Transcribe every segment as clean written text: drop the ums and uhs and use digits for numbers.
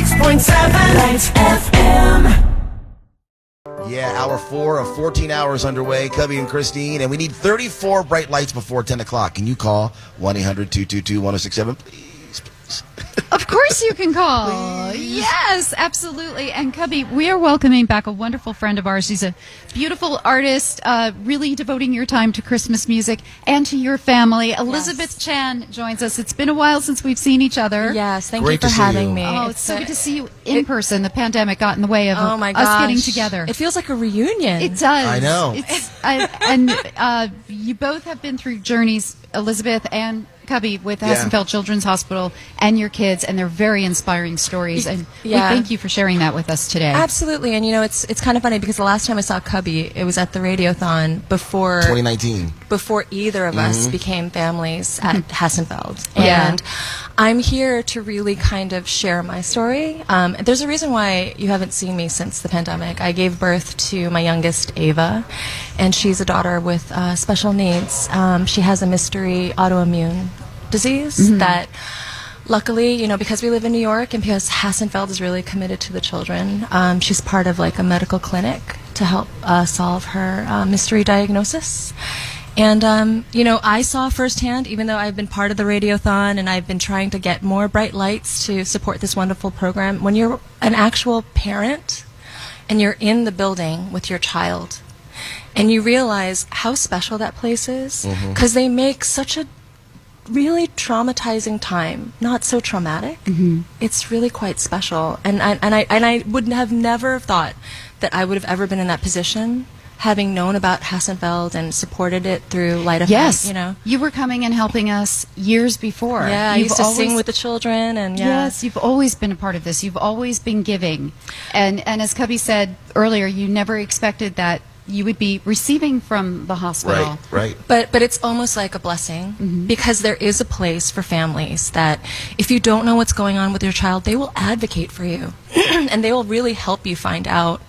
106.7 Lights FM. Yeah, hour 4 of 14 hours underway. Cubby and Christine, and we need 34 bright lights before 10 o'clock. Can you call 1-800-222-1067, please? Of course you can call. Yes, absolutely. And Cubby, we are welcoming back a wonderful friend of ours. She's a beautiful artist, really devoting your time to Christmas music and to your family. Elizabeth Chan joins us. It's been a while since we've seen each other. Yes, thank Great you to for see having you. me. Oh, it's so good to see you in person. The pandemic got in the way of Oh my us getting gosh. together. It feels like a reunion. It does. I know. And you both have been through journeys, Elizabeth and Cubby, with Hassenfeld Children's Hospital and your kids, and they're very inspiring stories. And we thank you for sharing that with us today. Absolutely. And, you know, it's kind of funny because the last time I saw Cubby, it was at the Radiothon before 2019. before either of us became families at Hassenfeld. Yeah. And I'm here to really kind of share my story. There's a reason why you haven't seen me since the pandemic. I gave birth to my youngest, Ava, and she's a daughter with special needs. She has a mystery autoimmune disease that luckily, you know, because we live in New York and because Hassenfeld is really committed to the children, she's part of like a medical clinic to help solve her mystery diagnosis. And, you know, I saw firsthand, even though I've been part of the Radiothon and I've been trying to get more bright lights to support this wonderful program, when you're an actual parent and you're in the building with your child and you realize how special that place is, because they make such a really traumatizing time not so traumatic. It's really quite special, and I would have never thought that I would have ever been in that position, having known about Hassenfeld and supported it through Light FM. Yes, you know, you were coming and helping us years before. yeah, I used to sing with the children, and Yes, you've always been a part of this. You've always been giving, and as Cubby said earlier, you never expected that you would be receiving from the hospital. Right. But it's almost like a blessing, because there is a place for families that if you don't know what's going on with your child, they will advocate for you and they will really help you find out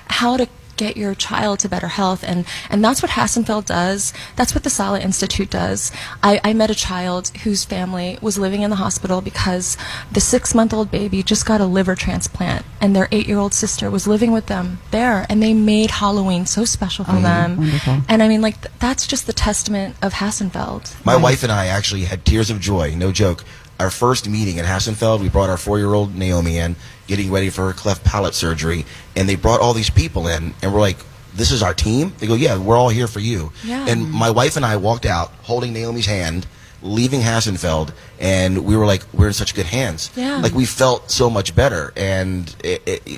how to get your child to better health, and that's what Hassenfeld does. That's what the Sala Institute does. I met a child whose family was living in the hospital because the 6-month-old baby just got a liver transplant, and their 8-year-old sister was living with them there, and they made Halloween so special for them. Wonderful. And I mean, like, that's just the testament of Hassenfeld. My wife and I actually had tears of joy, no joke. Our first meeting at Hassenfeld, we brought our 4-year-old Naomi in, getting ready for her cleft palate surgery, and they brought all these people in, and we're like, this is our team? They go, yeah, we're all here for you. Yeah. And my wife and I walked out holding Naomi's hand, leaving Hassenfeld, and we were like, we're in such good hands. Yeah. Like, we felt so much better, and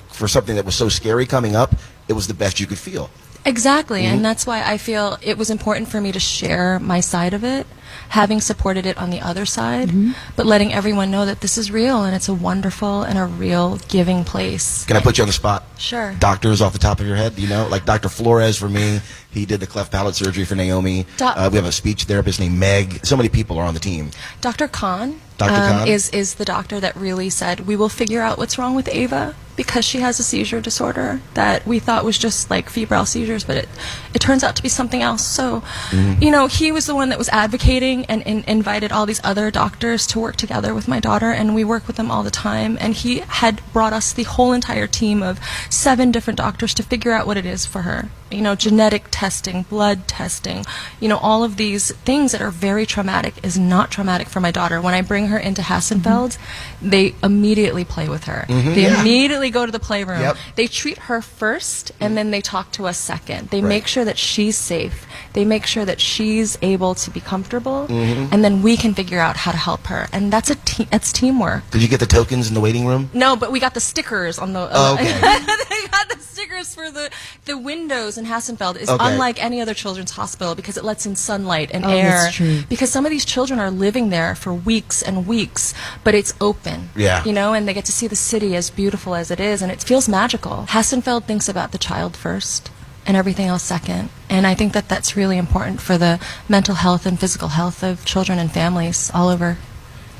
for something that was so scary coming up, it was the best you could feel. Exactly, and that's why I feel it was important for me to share my side of it, having supported it on the other side, but letting everyone know that this is real and it's a wonderful and a real giving place. Can I put you on the spot? Sure. Doctors off the top of your head, you know? Like Dr. Flores for me, he did the cleft palate surgery for Naomi. We have a speech therapist named Meg. So many people are on the team. Dr. Khan, Dr. Khan? is the doctor that really said, we will figure out what's wrong with Ava because she has a seizure disorder that we thought was just like febrile seizures, but it turns out to be something else. So, you know, he was the one that was advocating and invited all these other doctors to work together with my daughter, and we work with them all the time. And he had brought us the whole entire team of 7 different doctors to figure out what it is for her. You know, genetic testing, blood testing, you know, all of these things that are very traumatic is not traumatic for my daughter. When I bring her into Hassenfeld, they immediately play with her. They immediately go to the playroom. Yep. They treat her first, and then they talk to us second. They make sure that she's safe. They make sure that she's able to be comfortable, and then we can figure out how to help her. And that's that's teamwork. Did you get the tokens in the waiting room? No, but we got the stickers on the. Oh, okay. They got the stickers for the windows in Hassenfeld. Is unlike any other children's hospital because it lets in sunlight and air. That's true. Because some of these children are living there for weeks and weeks, but it's open. Yeah. You know, and they get to see the city as beautiful as it is, and it feels magical. Hassenfeld thinks about the child first and everything else second. And I think that that's really important for the mental health and physical health of children and families all over.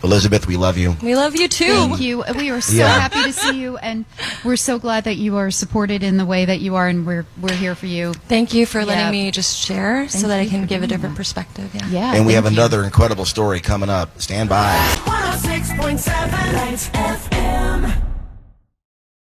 Elizabeth, we love you. We love you too. Thank you. We are so happy to see you, and we're so glad that you are supported in the way that you are, and we're here for you. Thank you for letting me just share so that I you can for give a doing different that. perspective. Yeah. And we have thank you. another incredible story coming up. Stand by. 106.7 Lights FM.